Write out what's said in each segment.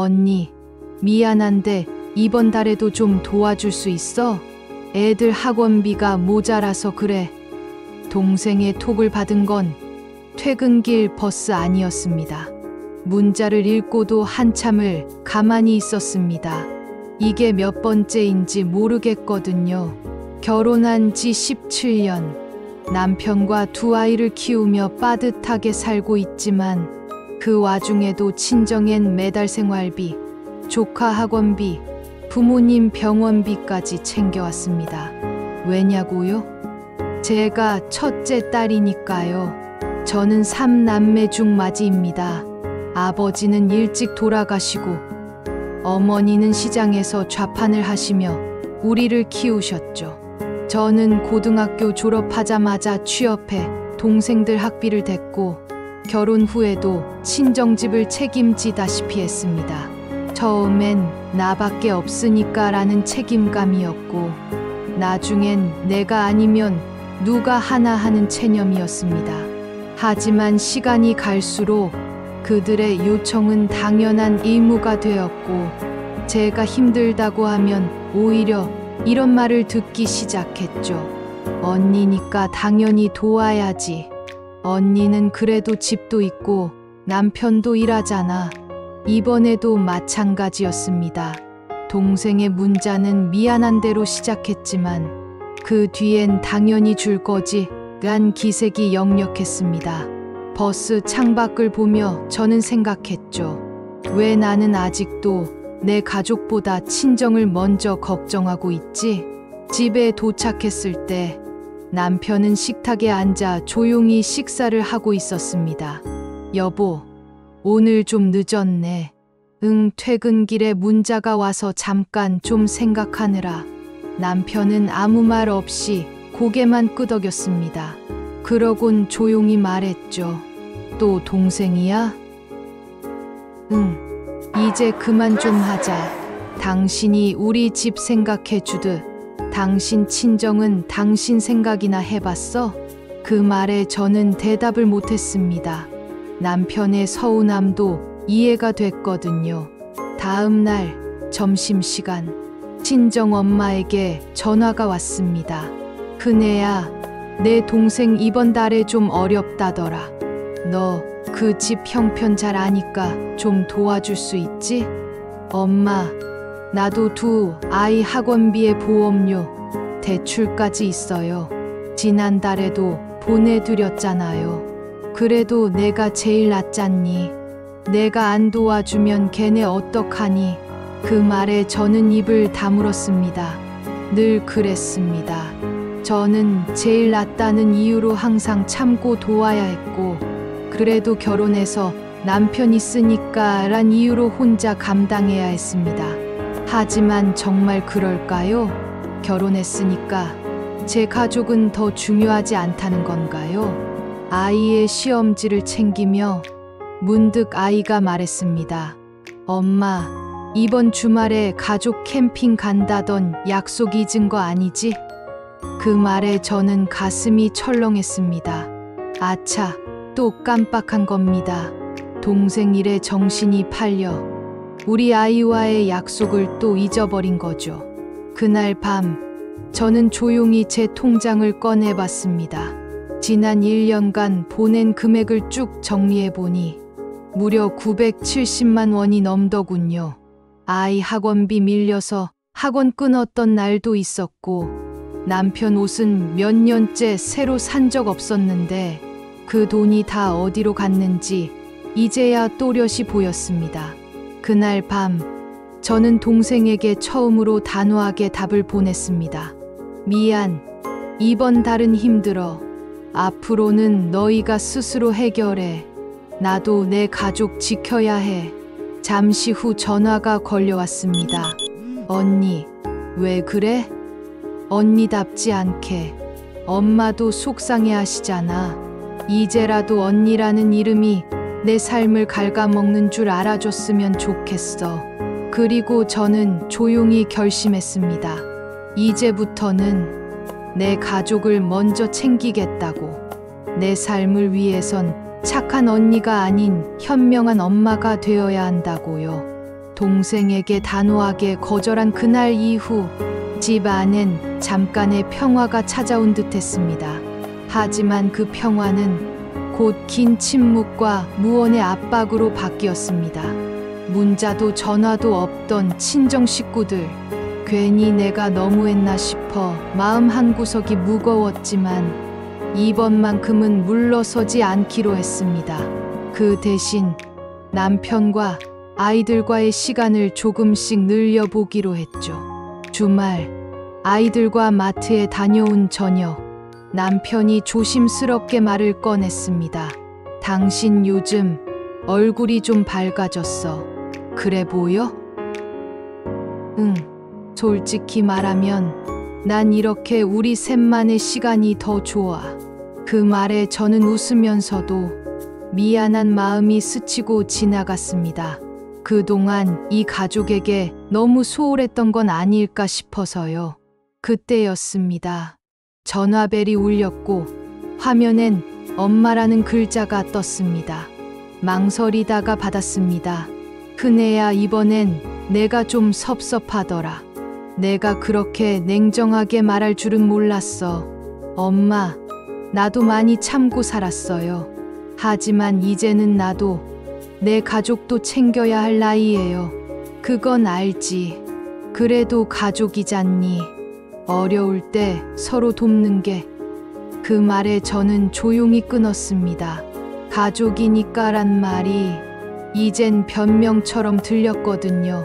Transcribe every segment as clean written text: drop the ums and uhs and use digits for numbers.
언니, 미안한데 이번 달에도 좀 도와줄 수 있어? 애들 학원비가 모자라서 그래. 동생의 톡을 받은 건 퇴근길 버스 아니었습니다. 문자를 읽고도 한참을 가만히 있었습니다. 이게 몇 번째인지 모르겠거든요. 결혼한 지 17년. 남편과 두 아이를 키우며 빠듯하게 살고 있지만 그 와중에도 친정엔 매달 생활비, 조카 학원비, 부모님 병원비까지 챙겨왔습니다. 왜냐고요? 제가 첫째 딸이니까요. 저는 3남매 중 맏입니다. 아버지는 일찍 돌아가시고 어머니는 시장에서 좌판을 하시며 우리를 키우셨죠. 저는 고등학교 졸업하자마자 취업해 동생들 학비를 댔고 결혼 후에도 친정집을 책임지다시피 했습니다. 처음엔 나밖에 없으니까 라는 책임감이었고 나중엔 내가 아니면 누가 하나 하는 체념이었습니다. 하지만 시간이 갈수록 그들의 요청은 당연한 의무가 되었고 제가 힘들다고 하면 오히려 이런 말을 듣기 시작했죠. 언니니까 당연히 도와야지. 언니는 그래도 집도 있고 남편도 일하잖아. 이번에도 마찬가지였습니다. 동생의 문자는 미안한 대로 시작했지만 그 뒤엔 당연히 줄 거지 란 기색이 역력했습니다. 버스 창밖을 보며 저는 생각했죠. 왜 나는 아직도 내 가족보다 친정을 먼저 걱정하고 있지? 집에 도착했을 때 남편은 식탁에 앉아 조용히 식사를 하고 있었습니다. 여보, 오늘 좀 늦었네. 응, 퇴근길에 문자가 와서 잠깐 좀 생각하느라. 남편은 아무 말 없이 고개만 끄덕였습니다. 그러곤 조용히 말했죠. 또 동생이야? 응, 이제 그만 좀 하자. 당신이 우리 집 생각해 주듯 당신 친정은 당신 생각이나 해봤어? 그 말에 저는 대답을 못했습니다. 남편의 서운함도 이해가 됐거든요. 다음 날 점심시간 친정엄마에게 전화가 왔습니다. 큰애야, 내 동생 이번 달에 좀 어렵다더라. 너 그 집 형편 잘 아니까 좀 도와줄 수 있지? 엄마, 나도 두 아이 학원비에 보험료, 대출까지 있어요. 지난달에도 보내드렸잖아요. 그래도 내가 제일 낫잖니. 내가 안 도와주면 걔네 어떡하니? 그 말에 저는 입을 다물었습니다. 늘 그랬습니다. 저는 제일 낫다는 이유로 항상 참고 도와야 했고 그래도 결혼해서 남편 있으니까 란 이유로 혼자 감당해야 했습니다. 하지만 정말 그럴까요? 결혼했으니까 제 가족은 더 중요하지 않다는 건가요? 아이의 시험지를 챙기며 문득 아이가 말했습니다. 엄마, 이번 주말에 가족 캠핑 간다던 약속 잊은 거 아니지? 그 말에 저는 가슴이 철렁했습니다. 아차, 또 깜빡한 겁니다. 동생 일에 정신이 팔려 우리 아이와의 약속을 또 잊어버린 거죠. 그날 밤 저는 조용히 제 통장을 꺼내봤습니다. 지난 1년간 보낸 금액을 쭉 정리해보니 무려 970만 원이 넘더군요. 아이 학원비 밀려서 학원 끊었던 날도 있었고 남편 옷은 몇 년째 새로 산 적 없었는데 그 돈이 다 어디로 갔는지 이제야 또렷이 보였습니다. 그날 밤 저는 동생에게 처음으로 단호하게 답을 보냈습니다. 미안, 이번 달은 힘들어. 앞으로는 너희가 스스로 해결해. 나도 내 가족 지켜야 해. 잠시 후 전화가 걸려왔습니다. 언니, 왜 그래? 언니답지 않게. 엄마도 속상해 하시잖아. 이제라도 언니라는 이름이 내 삶을 갉아먹는 줄 알아줬으면 좋겠어. 그리고 저는 조용히 결심했습니다. 이제부터는 내 가족을 먼저 챙기겠다고. 내 삶을 위해선 착한 언니가 아닌 현명한 엄마가 되어야 한다고요. 동생에게 단호하게 거절한 그날 이후 집 안엔 잠깐의 평화가 찾아온 듯했습니다. 하지만 그 평화는 곧 긴 침묵과 무언의 압박으로 바뀌었습니다. 문자도 전화도 없던 친정 식구들. 괜히 내가 너무했나 싶어 마음 한구석이 무거웠지만 이번만큼은 물러서지 않기로 했습니다. 그 대신 남편과 아이들과의 시간을 조금씩 늘려보기로 했죠. 주말 아이들과 마트에 다녀온 저녁, 남편이 조심스럽게 말을 꺼냈습니다. 당신 요즘 얼굴이 좀 밝아졌어. 그래 보여? 응, 솔직히 말하면 난 이렇게 우리 셋만의 시간이 더 좋아. 그 말에 저는 웃으면서도 미안한 마음이 스치고 지나갔습니다. 그동안 이 가족에게 너무 소홀했던 건 아닐까 싶어서요. 그때였습니다. 전화벨이 울렸고 화면엔 엄마라는 글자가 떴습니다. 망설이다가 받았습니다. 큰애야, 이번엔 내가 좀 섭섭하더라. 내가 그렇게 냉정하게 말할 줄은 몰랐어. 엄마, 나도 많이 참고 살았어요. 하지만 이제는 나도 내 가족도 챙겨야 할 나이예요. 그건 알지. 그래도 가족이잖니. 어려울 때 서로 돕는 게. 그 말에 저는 조용히 끊었습니다. 가족이니까란 말이 이젠 변명처럼 들렸거든요.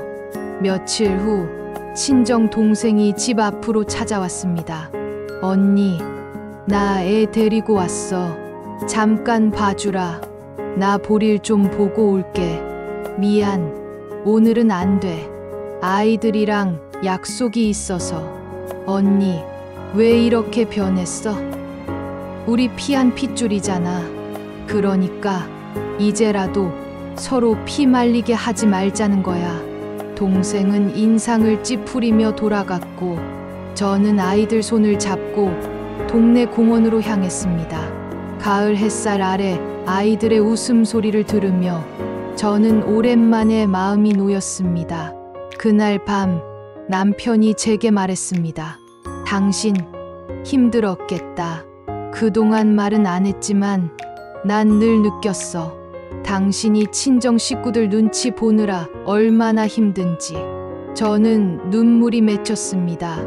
며칠 후 친정 동생이 집 앞으로 찾아왔습니다. 언니, 나 애 데리고 왔어. 잠깐 봐주라. 나 볼일 좀 보고 올게. 미안, 오늘은 안 돼. 아이들이랑 약속이 있어서. 언니, 왜 이렇게 변했어? 우리 피 한 핏줄이잖아. 그러니까 이제라도 서로 피 말리게 하지 말자는 거야. 동생은 인상을 찌푸리며 돌아갔고 저는 아이들 손을 잡고 동네 공원으로 향했습니다. 가을 햇살 아래 아이들의 웃음소리를 들으며 저는 오랜만에 마음이 놓였습니다. 그날 밤 남편이 제게 말했습니다. 당신 힘들었겠다. 그동안 말은 안 했지만 난 늘 느꼈어. 당신이 친정 식구들 눈치 보느라 얼마나 힘든지. 저는 눈물이 맺혔습니다.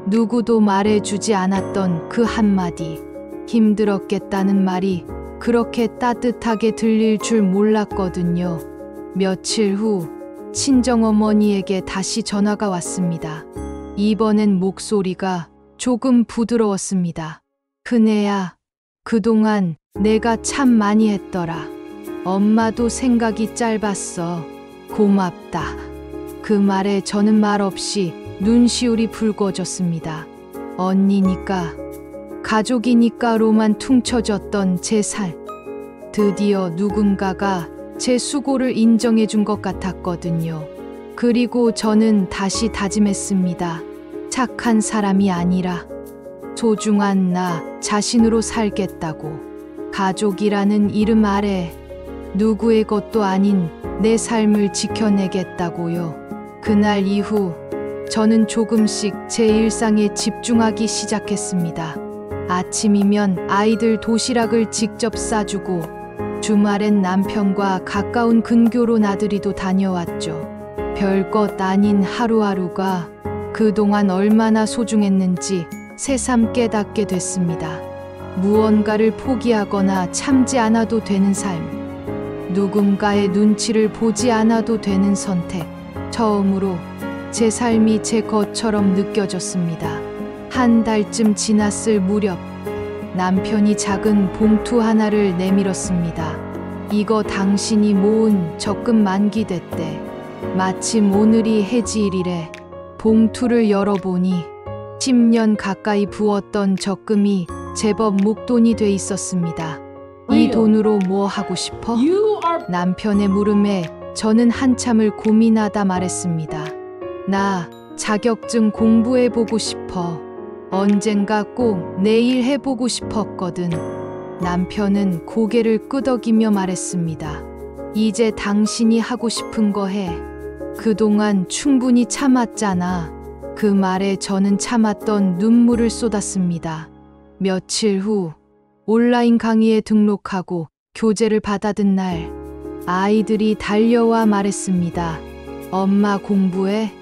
누구도 말해주지 않았던 그 한마디. 힘들었겠다는 말이 그렇게 따뜻하게 들릴 줄 몰랐거든요. 며칠 후 친정어머니에게 다시 전화가 왔습니다. 이번엔 목소리가 조금 부드러웠습니다. 큰애야, 그동안 내가 참 많이 했더라. 엄마도 생각이 짧았어. 고맙다. 그 말에 저는 말없이 눈시울이 붉어졌습니다. 언니니까, 가족이니까로만 퉁쳐졌던 제 살. 드디어 누군가가 제 수고를 인정해 준 것 같았거든요. 그리고 저는 다시 다짐했습니다. 착한 사람이 아니라 소중한 나 자신으로 살겠다고. 가족이라는 이름 아래 누구의 것도 아닌 내 삶을 지켜내겠다고요. 그날 이후 저는 조금씩 제 일상에 집중하기 시작했습니다. 아침이면 아이들 도시락을 직접 싸주고 주말엔 남편과 가까운 근교로 나들이도 다녀왔죠. 별것 아닌 하루하루가 그동안 얼마나 소중했는지 새삼 깨닫게 됐습니다. 무언가를 포기하거나 참지 않아도 되는 삶. 누군가의 눈치를 보지 않아도 되는 선택. 처음으로 제 삶이 제 것처럼 느껴졌습니다. 한 달쯤 지났을 무렵 남편이 작은 봉투 하나를 내밀었습니다. 이거 당신이 모은 적금 만기됐대. 마침 오늘이 해지일이래. 봉투를 열어보니 10년 가까이 부었던 적금이 제법 목돈이 돼 있었습니다. 이 돈으로 뭐 하고 싶어? 남편의 물음에 저는 한참을 고민하다 말했습니다. 나 자격증 공부해보고 싶어. 언젠가 꼭 내일 해보고 싶었거든. 남편은 고개를 끄덕이며 말했습니다. 이제 당신이 하고 싶은 거 해. 그동안 충분히 참았잖아. 그 말에 저는 참았던 눈물을 쏟았습니다. 며칠 후 온라인 강의에 등록하고 교재를 받아든 날, 아이들이 달려와 말했습니다. 엄마 공부해?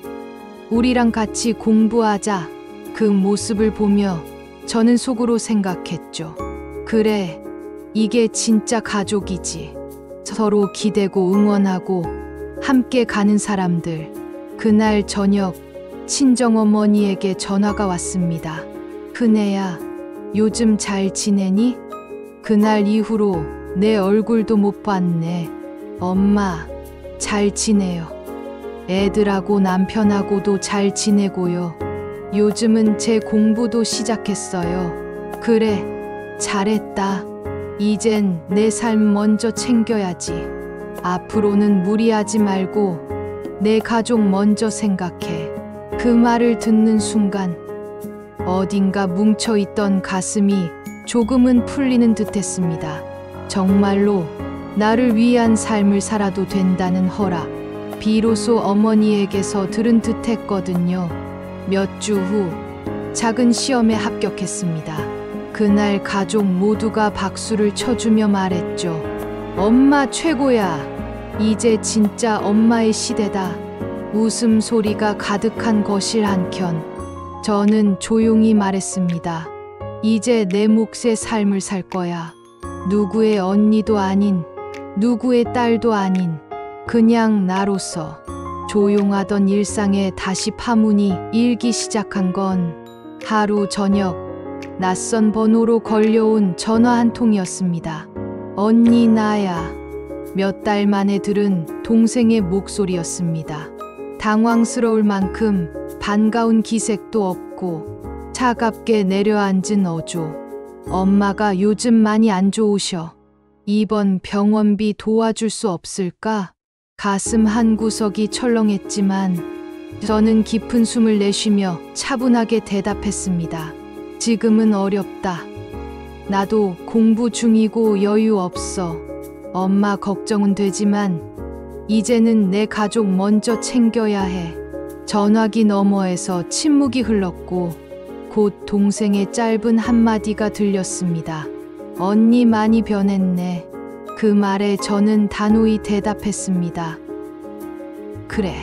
우리랑 같이 공부하자. 그 모습을 보며 저는 속으로 생각했죠. 그래, 이게 진짜 가족이지. 서로 기대고 응원하고 함께 가는 사람들. 그날 저녁 친정어머니에게 전화가 왔습니다. 큰애야, 요즘 잘 지내니? 그날 이후로 내 얼굴도 못 봤네. 엄마, 잘 지내요. 애들하고 남편하고도 잘 지내고요. 요즘은 제 공부도 시작했어요. 그래, 잘했다. 이젠 내 삶 먼저 챙겨야지. 앞으로는 무리하지 말고 내 가족 먼저 생각해. 그 말을 듣는 순간 어딘가 뭉쳐있던 가슴이 조금은 풀리는 듯했습니다. 정말로 나를 위한 삶을 살아도 된다는 허락. 비로소 어머니에게서 들은 듯했거든요. 몇 주 후 작은 시험에 합격했습니다. 그날 가족 모두가 박수를 쳐주며 말했죠. 엄마 최고야. 이제 진짜 엄마의 시대다. 웃음소리가 가득한 거실 한켠. 저는 조용히 말했습니다. 이제 내 몫의 삶을 살 거야. 누구의 언니도 아닌, 누구의 딸도 아닌, 그냥 나로서. 조용하던 일상에 다시 파문이 일기 시작한 건 하루 저녁 낯선 번호로 걸려온 전화 한 통이었습니다. 언니 나야. 몇 달 만에 들은 동생의 목소리였습니다. 당황스러울 만큼 반가운 기색도 없고 차갑게 내려앉은 어조. 엄마가 요즘 많이 안 좋으셔. 이번 병원비 도와줄 수 없을까? 가슴 한 구석이 철렁했지만 저는 깊은 숨을 내쉬며 차분하게 대답했습니다. 지금은 어렵다. 나도 공부 중이고 여유 없어. 엄마 걱정은 되지만 이제는 내 가족 먼저 챙겨야 해. 전화기 너머에서 침묵이 흘렀고 곧 동생의 짧은 한마디가 들렸습니다. 언니 많이 변했네. 그 말에 저는 단호히 대답했습니다. 그래,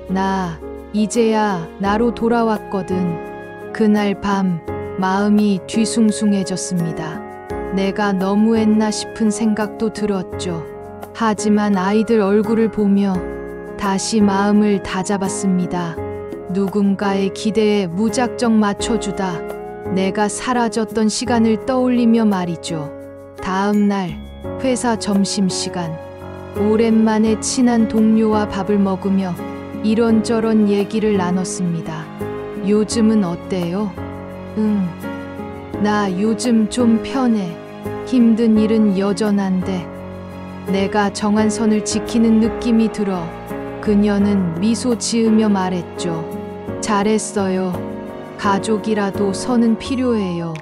나 이제야 나로 돌아왔거든. 그날 밤 마음이 뒤숭숭해졌습니다. 내가 너무했나 싶은 생각도 들었죠. 하지만 아이들 얼굴을 보며 다시 마음을 다잡았습니다. 누군가의 기대에 무작정 맞춰주다 내가 사라졌던 시간을 떠올리며 말이죠. 다음 날 회사 점심시간, 오랜만에 친한 동료와 밥을 먹으며 이런저런 얘기를 나눴습니다. 요즘은 어때요? 나 요즘 좀 편해. 힘든 일은 여전한데 내가 정한 선을 지키는 느낌이 들어. 그녀는 미소 지으며 말했죠. 잘했어요. 가족이라도 선은 필요해요.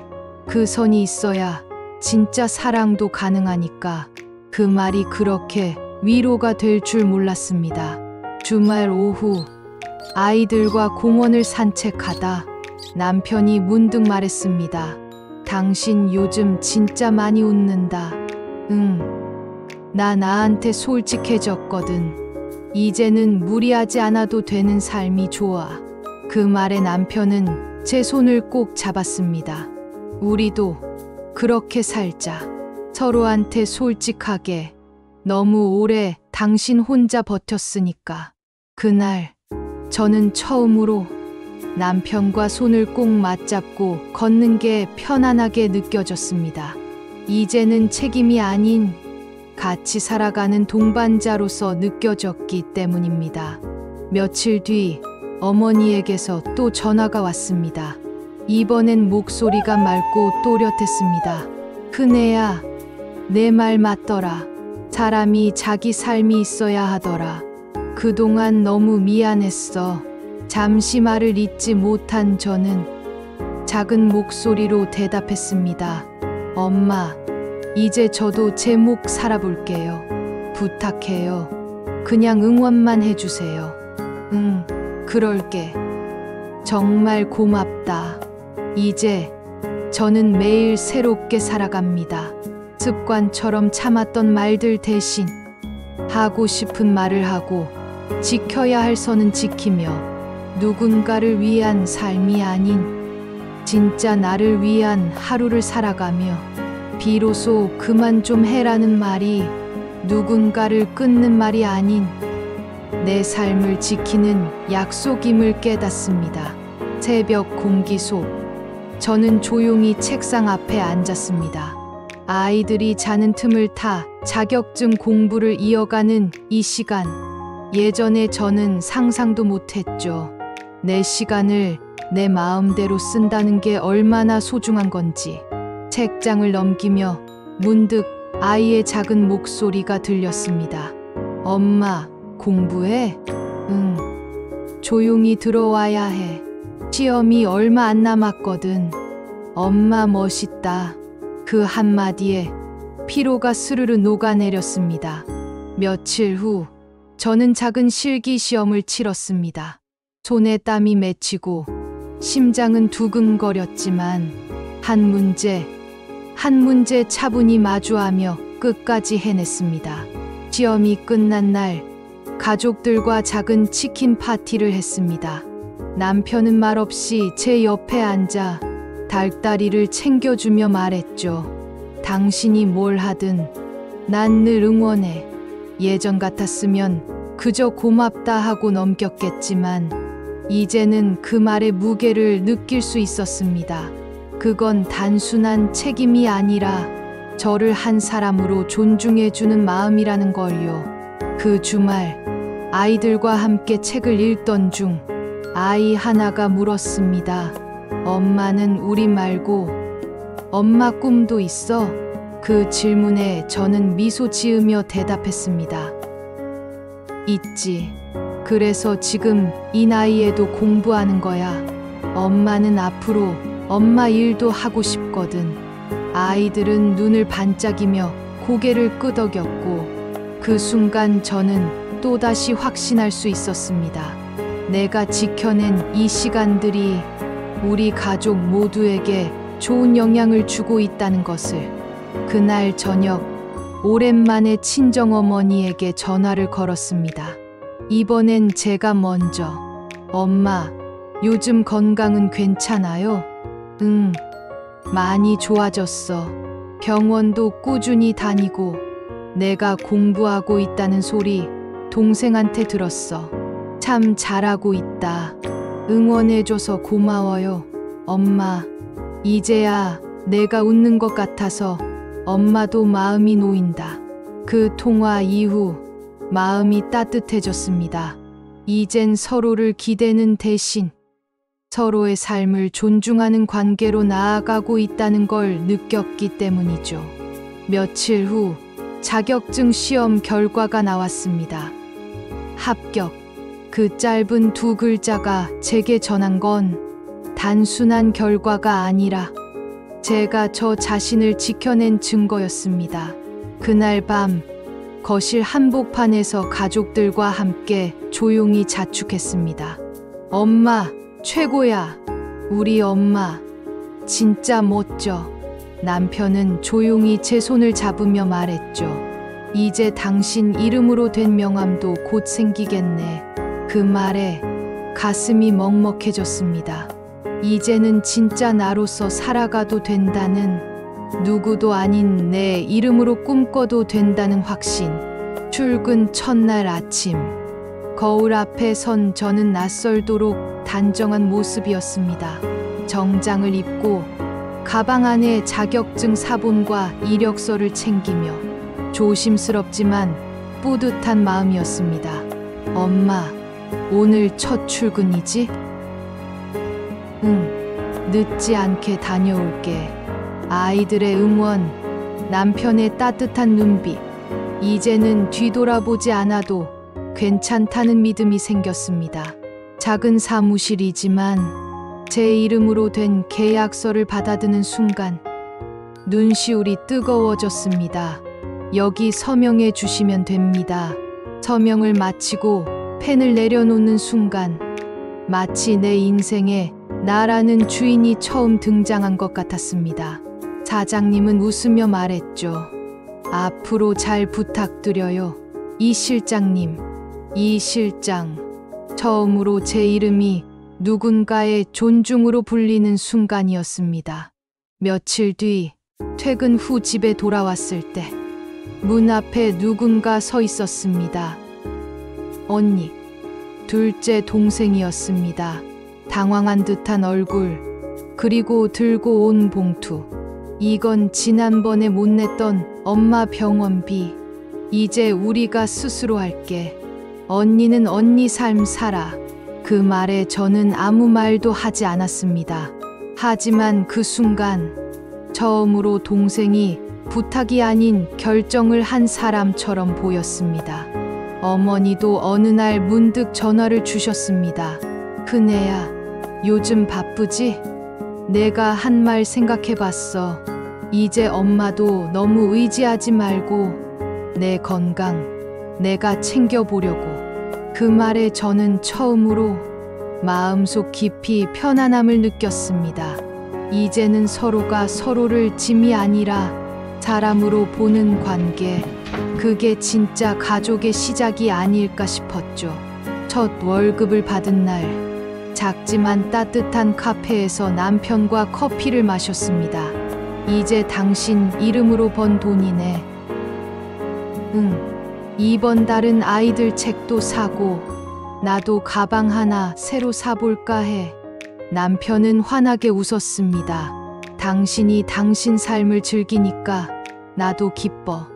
그 선이 있어야 진짜 사랑도 가능하니까. 그 말이 그렇게 위로가 될 줄 몰랐습니다. 주말 오후 아이들과 공원을 산책하다 남편이 문득 말했습니다. 당신 요즘 진짜 많이 웃는다. 나 나한테 솔직해졌거든. 이제는 무리하지 않아도 되는 삶이 좋아. 그 말에 남편은 제 손을 꼭 잡았습니다. 우리도 그렇게 살자. 서로한테 솔직하게. 너무 오래 당신 혼자 버텼으니까. 그날 저는 처음으로 남편과 손을 꼭 맞잡고 걷는 게 편안하게 느껴졌습니다. 이제는 책임이 아닌 같이 살아가는 동반자로서 느껴졌기 때문입니다. 며칠 뒤 어머니에게서 또 전화가 왔습니다. 이번엔 목소리가 맑고 또렷했습니다. 큰애야, 내 말 맞더라. 사람이 자기 삶이 있어야 하더라. 그동안 너무 미안했어. 잠시 말을 잇지 못한 저는 작은 목소리로 대답했습니다. 엄마, 이제 저도 제 몫 살아볼게요. 부탁해요. 그냥 응원만 해주세요. 응, 그럴게. 정말 고맙다. 이제 저는 매일 새롭게 살아갑니다. 습관처럼 참았던 말들 대신 하고 싶은 말을 하고 지켜야 할 선은 지키며 누군가를 위한 삶이 아닌 진짜 나를 위한 하루를 살아가며 비로소 그만 좀 해라는 말이 누군가를 끊는 말이 아닌 내 삶을 지키는 약속임을 깨닫습니다. 새벽 공기 속 저는 조용히 책상 앞에 앉았습니다. 아이들이 자는 틈을 타 자격증 공부를 이어가는 이 시간. 예전에 저는 상상도 못했죠. 내 시간을 내 마음대로 쓴다는 게 얼마나 소중한 건지. 책장을 넘기며 문득 아이의 작은 목소리가 들렸습니다. 엄마, 공부해? 응. 조용히 들어와야 해. 시험이 얼마 안 남았거든. 엄마 멋있다. 그 한마디에 피로가 스르르 녹아내렸습니다. 며칠 후 저는 작은 실기 시험을 치렀습니다. 손에 땀이 맺히고 심장은 두근거렸지만 한 문제 차분히 마주하며 끝까지 해냈습니다. 시험이 끝난 날 가족들과 작은 치킨 파티를 했습니다. 남편은 말없이 제 옆에 앉아 닭다리를 챙겨주며 말했죠. 당신이 뭘 하든 난 늘 응원해. 예전 같았으면 그저 고맙다 하고 넘겼겠지만 이제는 그 말의 무게를 느낄 수 있었습니다. 그건 단순한 책임이 아니라 저를 한 사람으로 존중해주는 마음이라는 걸요. 그 주말 아이들과 함께 책을 읽던 중 아이 하나가 물었습니다. 엄마는 우리 말고 엄마 꿈도 있어? 그 질문에 저는 미소 지으며 대답했습니다. 있지. 그래서 지금 이 나이에도 공부하는 거야. 엄마는 앞으로 엄마 일도 하고 싶거든. 아이들은 눈을 반짝이며 고개를 끄덕였고 그 순간 저는 또다시 확신할 수 있었습니다. 내가 지켜낸 이 시간들이 우리 가족 모두에게 좋은 영향을 주고 있다는 것을. 그날 저녁 오랜만에 친정어머니에게 전화를 걸었습니다. 이번엔 제가 먼저. 엄마, 요즘 건강은 괜찮아요? 응, 많이 좋아졌어. 병원도 꾸준히 다니고 내가 공부하고 있다는 소리 동생한테 들었어. 참 잘하고 있다. 응원해줘서 고마워요. 엄마, 이제야 내가 웃는 것 같아서 엄마도 마음이 놓인다. 그 통화 이후 마음이 따뜻해졌습니다. 이젠 서로를 기대는 대신 서로의 삶을 존중하는 관계로 나아가고 있다는 걸 느꼈기 때문이죠. 며칠 후 자격증 시험 결과가 나왔습니다. 합격. 그 짧은 두 글자가 제게 전한 건 단순한 결과가 아니라 제가 저 자신을 지켜낸 증거였습니다. 그날 밤 거실 한복판에서 가족들과 함께 조용히 자축했습니다. 엄마, 최고야. 우리 엄마, 진짜 멋져. 남편은 조용히 제 손을 잡으며 말했죠. 이제 당신 이름으로 된 명함도 곧 생기겠네. 그 말에 가슴이 먹먹해졌습니다. 이제는 진짜 나로서 살아가도 된다는, 누구도 아닌 내 이름으로 꿈꿔도 된다는 확신. 출근 첫날 아침, 거울 앞에 선 저는 낯설도록 단정한 모습이었습니다. 정장을 입고 가방 안에 자격증 사본과 이력서를 챙기며 조심스럽지만 뿌듯한 마음이었습니다. 엄마, 오늘 첫 출근이지? 응, 늦지 않게 다녀올게. 아이들의 응원, 남편의 따뜻한 눈빛, 이제는 뒤돌아보지 않아도 괜찮다는 믿음이 생겼습니다. 작은 사무실이지만 제 이름으로 된 계약서를 받아드는 순간 눈시울이 뜨거워졌습니다. 여기 서명해 주시면 됩니다. 서명을 마치고 펜을 내려놓는 순간 마치 내 인생에 나라는 주인이 처음 등장한 것 같았습니다. 사장님은 웃으며 말했죠. 앞으로 잘 부탁드려요. 이 실장님. 이 실장. 처음으로 제 이름이 누군가의 존중으로 불리는 순간이었습니다. 며칠 뒤 퇴근 후 집에 돌아왔을 때 문 앞에 누군가 서 있었습니다. 언니, 둘째 동생이었습니다. 당황한 듯한 얼굴, 그리고 들고 온 봉투. 이건 지난번에 못 냈던 엄마 병원비. 이제 우리가 스스로 할게. 언니는 언니 삶 살아. 그 말에 저는 아무 말도 하지 않았습니다. 하지만 그 순간 처음으로 동생이 부탁이 아닌 결정을 한 사람처럼 보였습니다. 어머니도 어느 날 문득 전화를 주셨습니다. 큰애야, 요즘 바쁘지? 내가 한 말 생각해봤어. 이제 엄마도 너무 의지하지 말고 내 건강 내가 챙겨보려고. 그 말에 저는 처음으로 마음속 깊이 편안함을 느꼈습니다. 이제는 서로가 서로를 짐이 아니라 사람으로 보는 관계, 그게 진짜 가족의 시작이 아닐까 싶었죠. 첫 월급을 받은 날, 작지만 따뜻한 카페에서 남편과 커피를 마셨습니다. 이제 당신 이름으로 번 돈이네. 응, 이번 달은 아이들 책도 사고, 나도 가방 하나 새로 사볼까 해. 남편은 환하게 웃었습니다. 당신이 당신 삶을 즐기니까 나도 기뻐.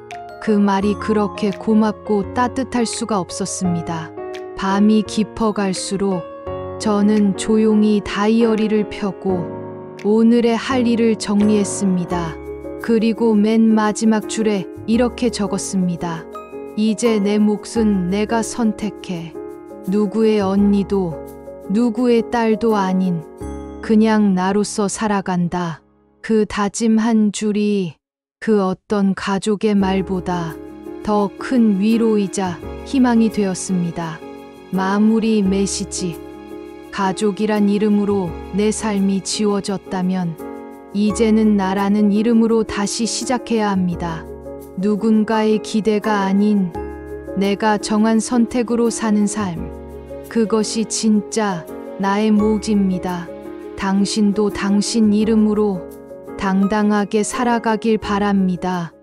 그 말이 그렇게 고맙고 따뜻할 수가 없었습니다. 밤이 깊어갈수록 저는 조용히 다이어리를 펴고 오늘의 할 일을 정리했습니다. 그리고 맨 마지막 줄에 이렇게 적었습니다. 이제 내 몫은 내가 선택해. 누구의 언니도 누구의 딸도 아닌 그냥 나로서 살아간다. 그 다짐 한 줄이 그 어떤 가족의 말보다 더 큰 위로이자 희망이 되었습니다. 마무리 메시지. 가족이란 이름으로 내 삶이 지워졌다면 이제는 나라는 이름으로 다시 시작해야 합니다. 누군가의 기대가 아닌 내가 정한 선택으로 사는 삶. 그것이 진짜 나의 몫입니다. 당신도 당신 이름으로 당당하게 살아가길 바랍니다.